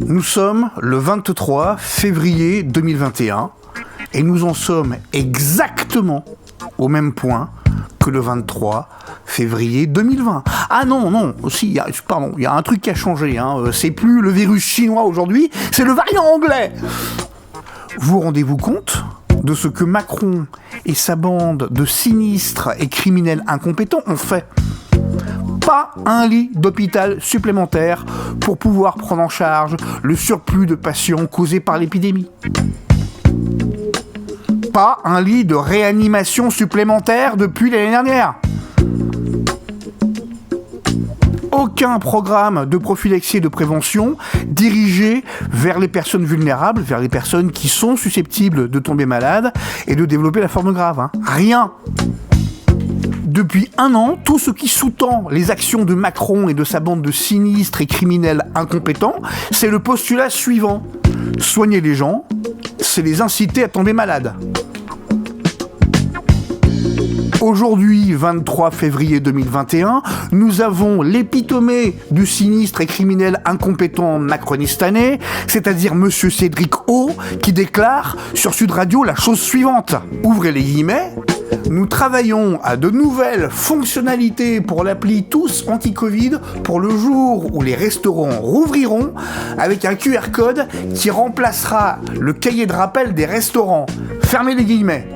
Nous sommes le 23 février 2021 et nous en sommes exactement au même point que le 23 février 2020. Ah non, aussi, il y a un truc qui a changé. C'est plus le virus chinois aujourd'hui, c'est le variant anglais. Vous rendez-vous compte de ce que Macron et sa bande de sinistres et criminels incompétents ont fait? Pas un lit d'hôpital supplémentaire pour pouvoir prendre en charge le surplus de patients causé par l'épidémie. Pas un lit de réanimation supplémentaire depuis l'année dernière. Aucun programme de prophylaxie et de prévention dirigé vers les personnes vulnérables, vers les personnes qui sont susceptibles de tomber malades et de développer la forme grave. Rien. Depuis un an, tout ce qui sous-tend les actions de Macron et de sa bande de sinistres et criminels incompétents, c'est le postulat suivant. Soigner les gens, c'est les inciter à tomber malades. Aujourd'hui, 23 février 2021, nous avons l'épitomée du sinistre et criminel incompétent macronistanais, c'est-à-dire Monsieur Cédric O, qui déclare sur Sud Radio la chose suivante. Ouvrez les guillemets. Nous travaillons à de nouvelles fonctionnalités pour l'appli Tous Anti-Covid pour le jour où les restaurants rouvriront avec un QR code qui remplacera le cahier de rappel des restaurants. Fermez les guillemets.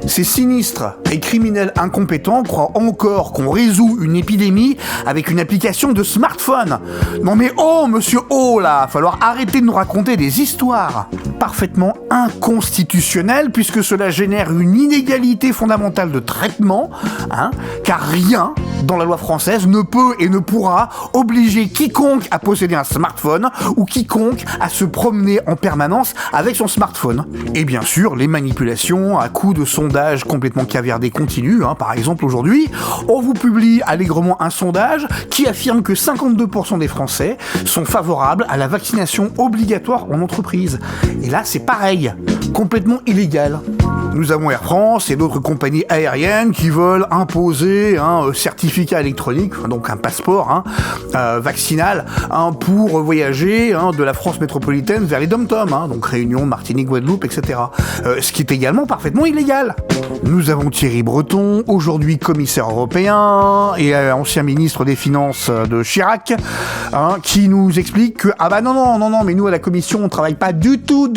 Ces sinistres et criminels incompétents croient encore qu'on résout une épidémie avec une application de smartphone. Non mais monsieur là, va falloir arrêter de nous raconter des histoires parfaitement inconstitutionnelles puisque cela génère une inégalité fondamentale de traitement, car rien dans la loi française ne peut et ne pourra obliger quiconque à posséder un smartphone ou quiconque à se promener en permanence avec son smartphone. Et bien sûr, les manipulations à coups de sondages complètement caviardés continuent. Par exemple, aujourd'hui, on vous publie allègrement un sondage qui affirme que 52% des Français sont favorables à la vaccination obligatoire en entreprise. Et là, c'est pareil, complètement illégal. Nous avons Air France et d'autres compagnies aériennes qui veulent imposer un certificat électronique, donc un passeport vaccinal, pour voyager de la France métropolitaine vers les DOM-TOM, donc Réunion, Martinique, Guadeloupe, etc. Ce qui est également parfaitement illégal. Nous avons Thierry Breton, aujourd'hui commissaire européen et ancien ministre des Finances de Chirac, qui nous explique que non, mais nous à la Commission on travaille pas du tout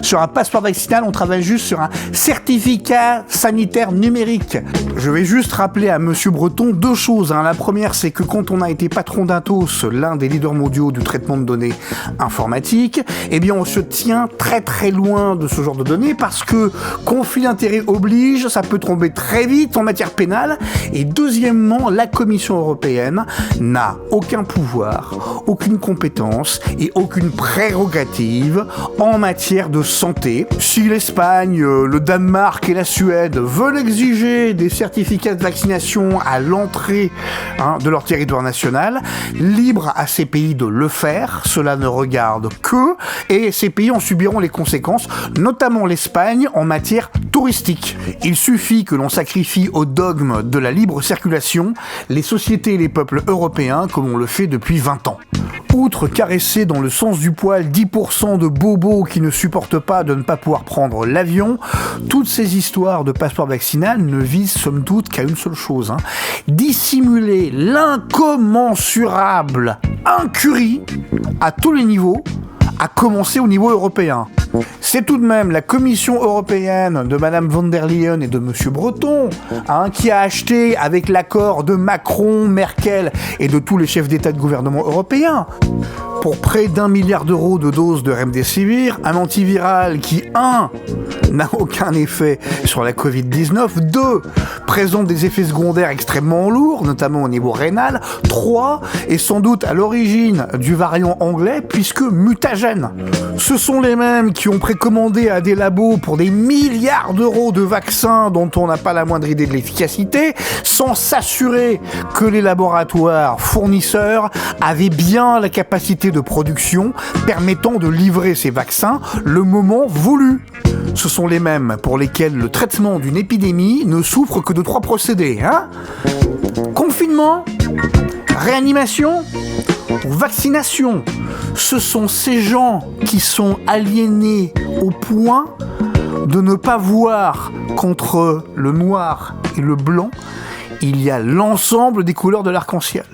sur un passeport vaccinal, on travaille juste sur un certificat sanitaire numérique. Je vais juste rappeler à monsieur Breton deux choses. La première, c'est que quand on a été patron d'Atos, l'un des leaders mondiaux du traitement de données informatiques, on se tient très très loin de ce genre de données parce que conflit d'intérêts oblige, ça peut tomber très vite en matière pénale. Et deuxièmement, la Commission européenne n'a aucun pouvoir, aucune compétence et aucune prérogative en matière de santé. Si l'Espagne, le Danemark et la Suède veulent exiger des certificats de vaccination à l'entrée de leur territoire national, libre à ces pays de le faire, cela ne regarde qu'eux, et ces pays en subiront les conséquences, notamment l'Espagne en matière touristique. Il suffit que l'on sacrifie au dogme de la libre circulation les sociétés et les peuples européens comme on le fait depuis 20 ans. Outre caresser dans le sens du poil 10% de bobos qui ne supportent pas de ne pas pouvoir prendre l'avion, toutes ces histoires de passeport vaccinal ne visent somme toute qu'à une seule chose, dissimuler l'incommensurable incurie à tous les niveaux, à commencer au niveau européen. C'est tout de même la Commission européenne de Madame von der Leyen et de Monsieur Breton qui a acheté avec l'accord de Macron, Merkel et de tous les chefs d'État et de gouvernement européens pour près d'1 milliard d'euros de doses de Remdesivir, un antiviral qui, 1, n'a aucun effet sur la Covid-19, 2, présente des effets secondaires extrêmement lourds, notamment au niveau rénal, 3, est sans doute à l'origine du variant anglais puisque mutagène. Ce sont les mêmes qui ont précommandé à des labos pour des milliards d'euros de vaccins dont on n'a pas la moindre idée de l'efficacité, sans s'assurer que les laboratoires fournisseurs avaient bien la capacité de production permettant de livrer ces vaccins le moment voulu. Ce sont les mêmes pour lesquels le traitement d'une épidémie ne souffre que de 3 procédés. Confinement, réanimation aux vaccinations. Ce sont ces gens qui sont aliénés au point de ne pas voir qu'entre le noir et le blanc, il y a l'ensemble des couleurs de l'arc-en-ciel.